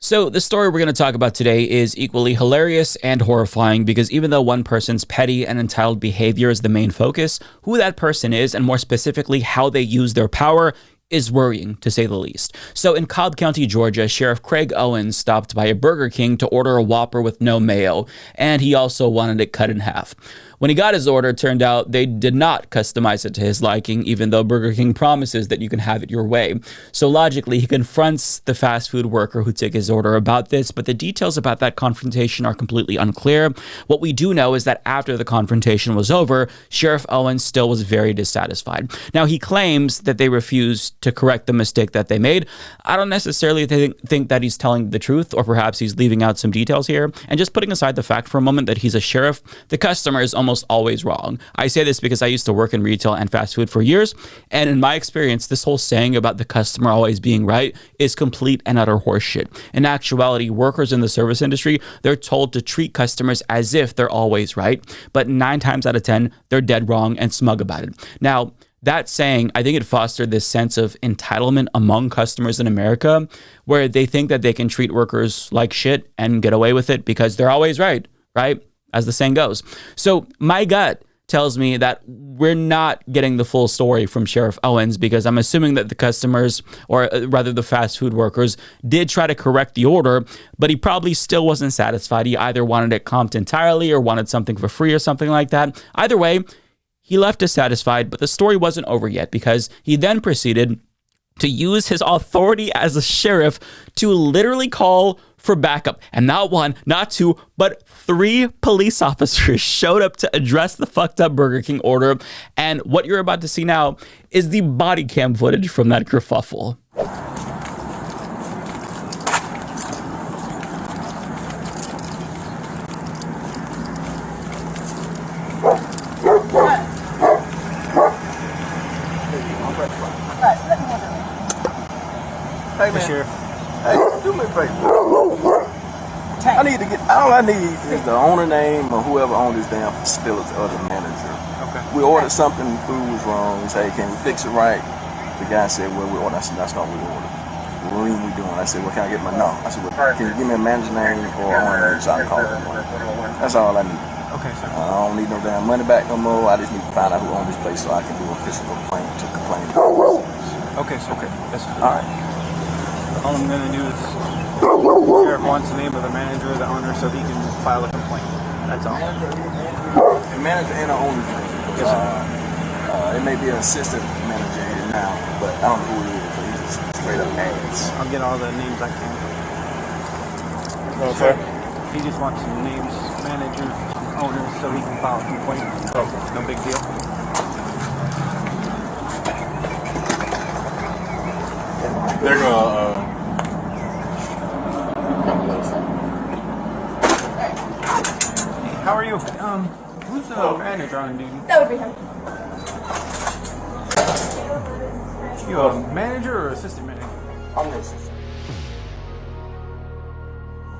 So the story we're going to talk about today is equally hilarious and horrifying because even though one person's petty and entitled behavior is the main focus, who that person is and more specifically how they use their power is worrying, to say the least. So in Cobb County, Georgia, Sheriff Craig Owens stopped by a Burger King to order a Whopper with no mayo, and he also wanted it cut in half. When he got his order, it turned out they did not customize it to his liking, even though Burger King promises that you can have it your way. So logically, he confronts the fast food worker who took his order about this, but the details about that confrontation are completely unclear. What we do know is that after the confrontation was over, Sheriff Owens still was very dissatisfied. Now, he claims that they refused to correct the mistake that they made. I don't necessarily think that he's telling the truth, or perhaps he's leaving out some details here. And just putting aside the fact for a moment that he's a sheriff, the customer is almost always wrong. I say this because I used to work in retail and fast food for years, and in my experience, this whole saying about the customer always being right is complete and utter horseshit. In actuality, workers in the service industry, they're told to treat customers as if they're always right, but 9 times out of 10, they're dead wrong and smug about it. Now, that saying, I think it fostered this sense of entitlement among customers in America, where they think that they can treat workers like shit and get away with it because they're always right? As the saying goes. So my gut tells me that we're not getting the full story from Sheriff Owens because I'm assuming that the customers, or rather the fast food workers, did try to correct the order, but he probably still wasn't satisfied. He either wanted it comped entirely or wanted something for free or something like that. Either way, he left dissatisfied, but the story wasn't over yet because he then proceeded to use his authority as a sheriff to literally call for backup. And not 1, not 2, but 3 police officers showed up to address the fucked up Burger King order. And what you're about to see now is the body cam footage from that kerfuffle. Hey, man. Sure. Hey, do me a favor. I need to get, all I need is the owner name or whoever owned this damn facility or the manager. Okay. We ordered something, food was wrong. We said, hey, can we fix it right? The guy said, well, we ordered. I said, that's not what we ordered. What are we doing? I said, well, can I get my, no. I said, well, can you give me a manager name or owner name so I can call it? That's all I need. Okay, sir. I don't need no damn money back no more. I just need to find out who owns this place so I can do a official complaint to complain. Okay, sir. Okay. That's all right. All I'm going to do is, Sheriff wants the name of the manager or the owner so he can file a complaint. That's all. The manager and the owner's name. Yes, sir. It may be an assistant manager here now, but I don't know who it is, but he's just straight up ass. I'll get all the names I can. Okay. He just wants some names, managers, owners, so he can file a complaint. Okay. No big deal. They're gonna, How are you? Who's the manager on duty? That would be him. You a manager or assistant manager? I'm the assistant.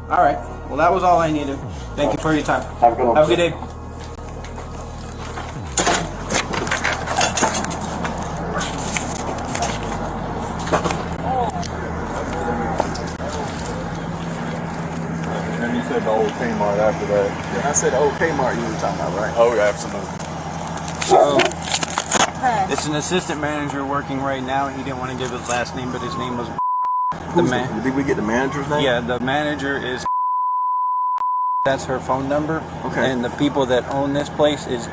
All right. Well, that was all I needed. Thank you for your time. Have a good one. Have a good day. and you said the old Kmart after that. Yeah, I said the old Kmart you were talking about, right? Oh, yeah, absolutely. It's an assistant manager working right now. He didn't want to give his last name, but his name was Did we get the manager's name? Yeah, the manager is. That's her phone number. Okay. And the people that own this place is.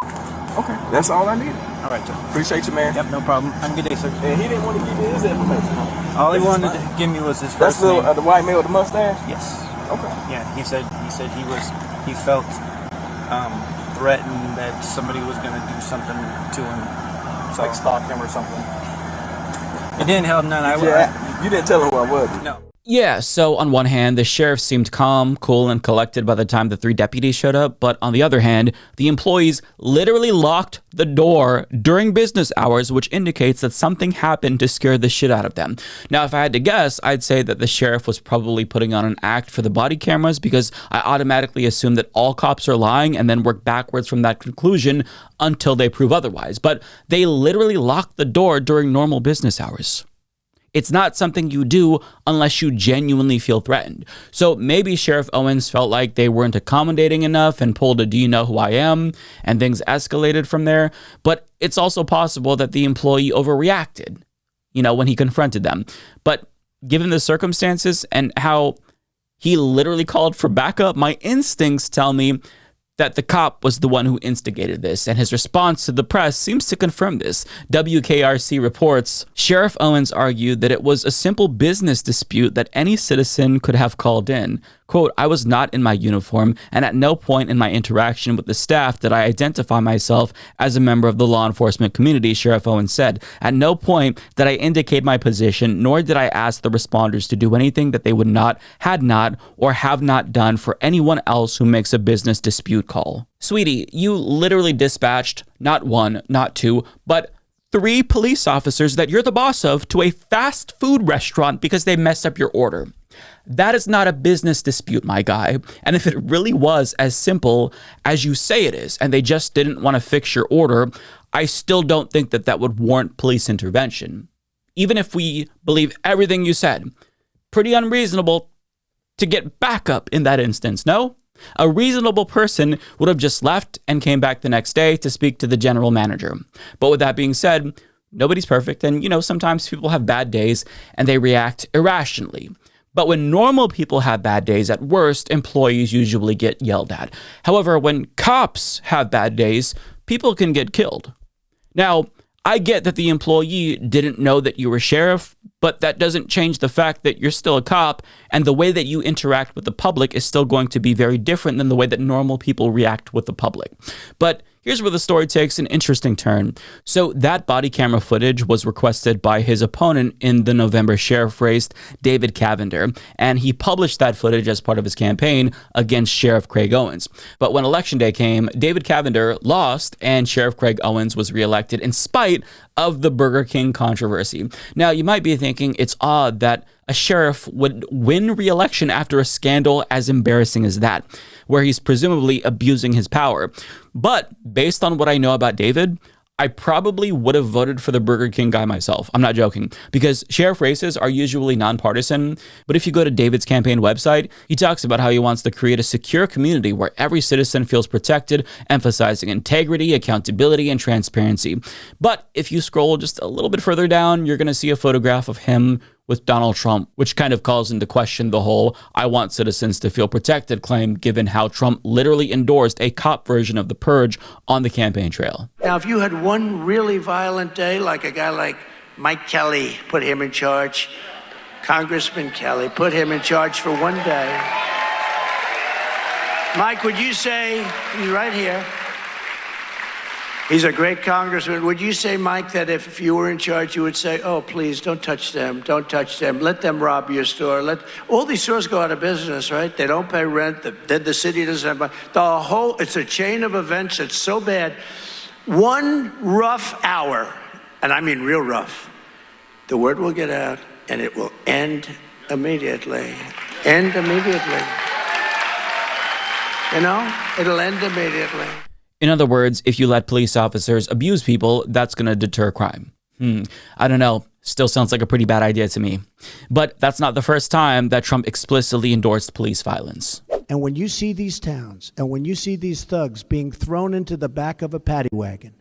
Okay, that's all I needed. All right, sir. Appreciate you, man. Yep, no problem. Have a good day, sir. And he didn't want to give me his information. All he wanted to give me was his That's first name. the white male with the mustache? Yes. Okay. Yeah, he said he felt threatened that somebody was going to do something to him. So Like stalk him or something. it didn't help none. You didn't tell him who I was. No. Yeah, so on one hand, the sheriff seemed calm, cool, and collected by the time the 3 deputies showed up, but on the other hand, the employees literally locked the door during business hours, which indicates that something happened to scare the shit out of them. Now, if I had to guess, I'd say that the sheriff was probably putting on an act for the body cameras because I automatically assume that all cops are lying and then work backwards from that conclusion until they prove otherwise. But they literally locked the door during normal business hours. It's not something you do unless you genuinely feel threatened. So maybe Sheriff Owens felt like they weren't accommodating enough and pulled a "do you know who I am?" and things escalated from there. But it's also possible that the employee overreacted, when he confronted them. But given the circumstances and how he literally called for backup, my instincts tell me that the cop was the one who instigated this, and his response to the press seems to confirm this. WKRC reports, Sheriff Owens argued that it was a simple business dispute that any citizen could have called in. Quote, "I was not in my uniform, and at no point in my interaction with the staff did I identify myself as a member of the law enforcement community," Sheriff Owens said. "At no point did I indicate my position, nor did I ask the responders to do anything that they would not, had not, or have not done for anyone else who makes a business dispute call." Sweetie, you literally dispatched not one, not two, but 3 police officers that you're the boss of to a fast food restaurant because they messed up your order. That is not a business dispute, my guy. And if it really was as simple as you say it is, and they just didn't want to fix your order, I still don't think that that would warrant police intervention. Even if we believe everything you said, pretty unreasonable to get backup in that instance, no? A reasonable person would have just left and came back the next day to speak to the general manager. But with that being said, nobody's perfect, and sometimes people have bad days and they react irrationally. But when normal people have bad days, at worst, employees usually get yelled at. However, when cops have bad days, people can get killed. Now, I get that the employee didn't know that you were sheriff, but that doesn't change the fact that you're still a cop, and the way that you interact with the public is still going to be very different than the way that normal people react with the public. But here's where the story takes an interesting turn. So that body camera footage was requested by his opponent in the November sheriff race, David Cavender, and he published that footage as part of his campaign against Sheriff Craig Owens. But when Election Day came, David Cavender lost, and Sheriff Craig Owens was reelected in spite of the Burger King controversy. Now, you might be thinking it's odd that a sheriff would win re-election after a scandal as embarrassing as that, where he's presumably abusing his power. But based on what I know about David, I probably would have voted for the Burger King guy myself. I'm not joking, because sheriff races are usually nonpartisan. But if you go to David's campaign website, he talks about how he wants to create a secure community where every citizen feels protected, emphasizing integrity, accountability, and transparency. But if you scroll just a little bit further down, you're going to see a photograph of him with Donald Trump, which kind of calls into question the whole "I want citizens to feel protected" claim, given how Trump literally endorsed a cop version of the purge on the campaign trail. Now, if you had one really violent day, like a guy like Mike Kelly, put him in charge, Congressman Kelly, put him in charge for one day. Mike, would you say, he's right here, he's a great congressman. Would you say, Mike, that if you were in charge, you would say, "Oh, please, don't touch them. Don't touch them. Let them rob your store. All these stores go out of business, right? They don't pay rent. Then the city doesn't have money. It's a chain of events. It's so bad. One rough hour, and I mean real rough, the word will get out, and it will end immediately. End immediately. It'll end immediately." In other words, if you let police officers abuse people, that's going to deter crime. I don't know. Still sounds like a pretty bad idea to me. But that's not the first time that Trump explicitly endorsed police violence. And when you see these towns, and when you see these thugs being thrown into the back of a paddy wagon,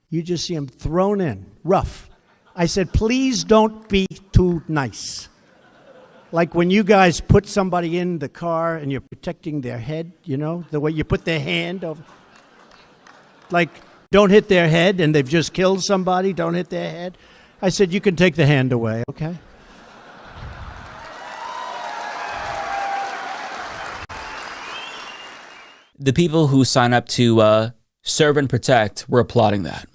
you just see them thrown in, rough. I said, please don't be too nice. Like when you guys put somebody in the car and you're protecting their head, the way you put their hand over. Like, don't hit their head, and they've just killed somebody, don't hit their head. I said, you can take the hand away, okay? The people who sign up to serve and protect were applauding that.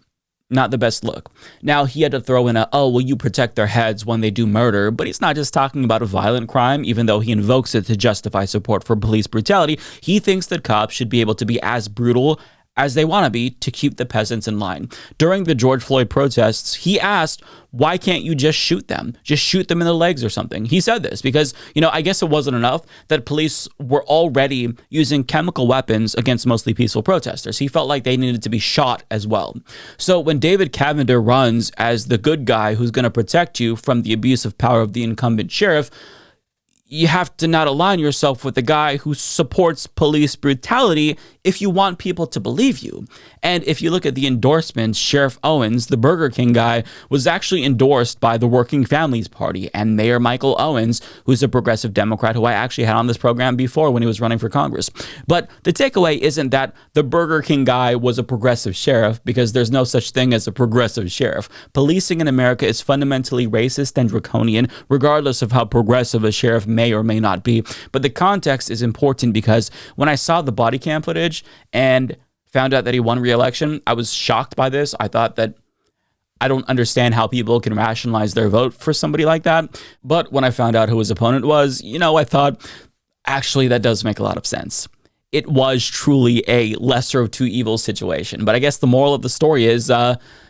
Not the best look. Now, he had to throw in will you protect their heads when they do murder? But he's not just talking about a violent crime, even though he invokes it to justify support for police brutality. He thinks that cops should be able to be as brutal as they want to be to keep the peasants in line. During the George Floyd protests, he asked, why can't you just shoot them? Just shoot them in the legs or something. He said this because, I guess it wasn't enough that police were already using chemical weapons against mostly peaceful protesters. He felt like they needed to be shot as well. So when David Cavender runs as the good guy who's going to protect you from the abuse of power of the incumbent sheriff, you have to not align yourself with the guy who supports police brutality if you want people to believe you. And if you look at the endorsements, Sheriff Owens, the Burger King guy, was actually endorsed by the Working Families Party and Mayor Michael Owens, who's a progressive Democrat who I actually had on this program before when he was running for Congress. But the takeaway isn't that the Burger King guy was a progressive sheriff, because there's no such thing as a progressive sheriff. Policing in America is fundamentally racist and draconian, regardless of how progressive a sheriff may or may not be. But the context is important, because when I saw the body cam footage and found out that he won re-election, I was shocked by this. I thought that I don't understand how people can rationalize their vote for somebody like that. But when I found out who his opponent was, I thought, actually, that does make a lot of sense. It was truly a lesser of two evils situation. But I guess the moral of the story is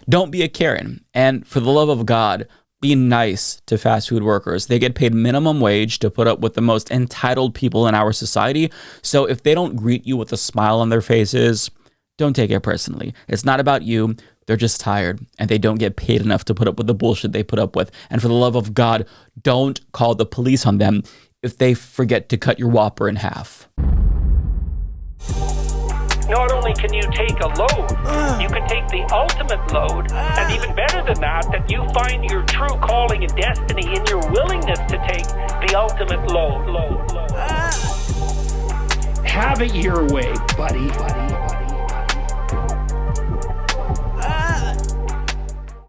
don't be a Karen. And for the love of God, be nice to fast food workers. They get paid minimum wage to put up with the most entitled people in our society. So if they don't greet you with a smile on their faces, don't take it personally. It's not about you. They're just tired, and they don't get paid enough to put up with the bullshit they put up with. And for the love of God, don't call the police on them if they forget to cut your Whopper in half. Not only can you take a load, you can take the ultimate load, and even better than that you find your true calling and destiny in your willingness to take the ultimate load. Have it your way, buddy.